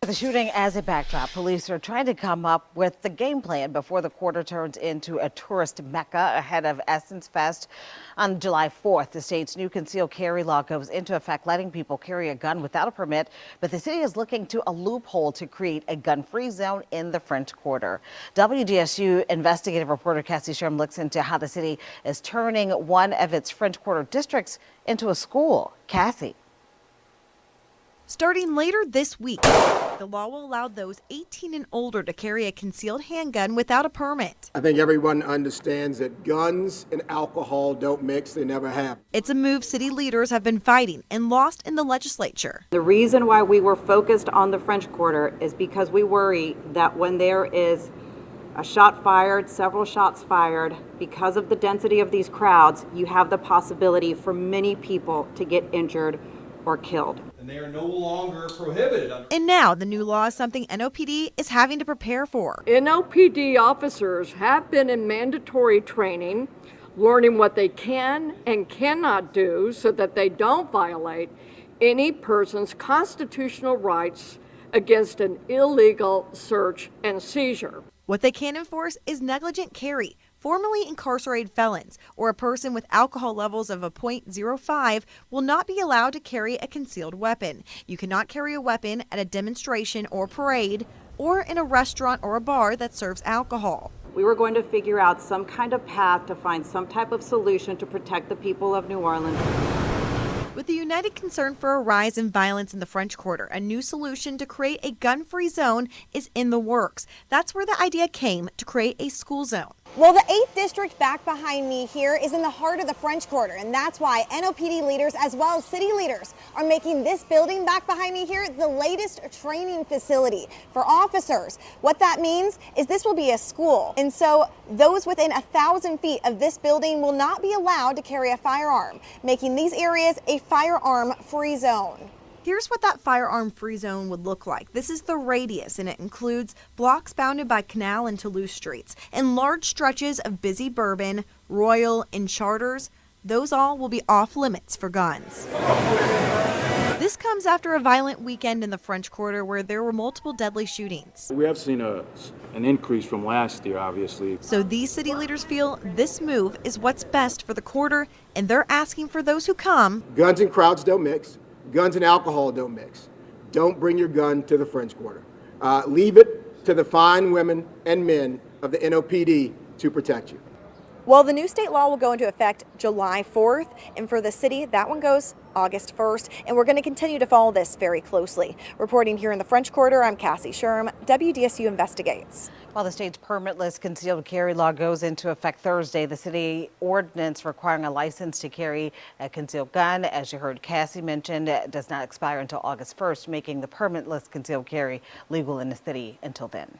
the shooting as a backdrop, police are trying to come up with the game plan before the quarter turns into a tourist mecca ahead of Essence Fest on July 4th. The state's new concealed carry law goes into effect, letting people carry a gun without a permit, but the city is looking to a loophole to create a gun-free zone in the French Quarter. WDSU investigative reporter Cassie Sherm looks into how the city is turning one of its French Quarter districts into a school. Cassie. Starting later this week, the law will allow those 18 and older to carry a concealed handgun without a permit. I think everyone understands that guns and alcohol don't mix, they never have. It's a move city leaders have been fighting and lost in the legislature. The reason why we were focused on the French Quarter is because we worry that when there is a shot fired, several shots fired, because of the density of these crowds, you have the possibility for many people to get injured or killed. And they are no longer prohibited. And now the new law is something NOPD is having to prepare for. NOPD officers have been in mandatory training, learning what they can and cannot do so that they don't violate any person's constitutional rights against an illegal search and seizure. What they can enforce is negligent carry. Formerly incarcerated felons or a person with alcohol levels of a .05 will not be allowed to carry a concealed weapon. You cannot carry a weapon at a demonstration or parade or in a restaurant or a bar that serves alcohol. We were going to figure out some kind of path to find some type of solution to protect the people of New Orleans. With the united concern for a rise in violence in the French Quarter, a new solution to create a gun-free zone is in the works. That's where the idea came to create a school zone. Well, the 8th district back behind me here is in the heart of the French Quarter, and that's why NOPD leaders as well as city leaders are making this building back behind me here the latest training facility for officers. What that means is this will be a school, and so those within 1,000 feet of this building will not be allowed to carry a firearm, making these areas a firearm-free zone. Here's what that firearm-free zone would look like. This is the radius, and it includes blocks bounded by Canal and Toulouse streets and large stretches of busy Bourbon, Royal, and Charters. Those all will be off limits for guns. This comes after a violent weekend in the French Quarter where there were multiple deadly shootings. We have seen an increase from last year, obviously. So these city leaders feel this move is what's best for the quarter, and they're asking for those who come. Guns and crowds don't mix. Guns and alcohol don't mix. Don't bring your gun to the French Quarter. Leave it to the fine women and men of the NOPD to protect you. Well, the new state law will go into effect July 4th, and for the city, that one goes August 1st, and we're going to continue to follow this very closely. Reporting here in the French Quarter, I'm Cassie Sherm, WDSU Investigates. While the state's permitless concealed carry law goes into effect Thursday, the city ordinance requiring a license to carry a concealed gun, as you heard Cassie mention, does not expire until August 1st, making the permitless concealed carry legal in the city until then.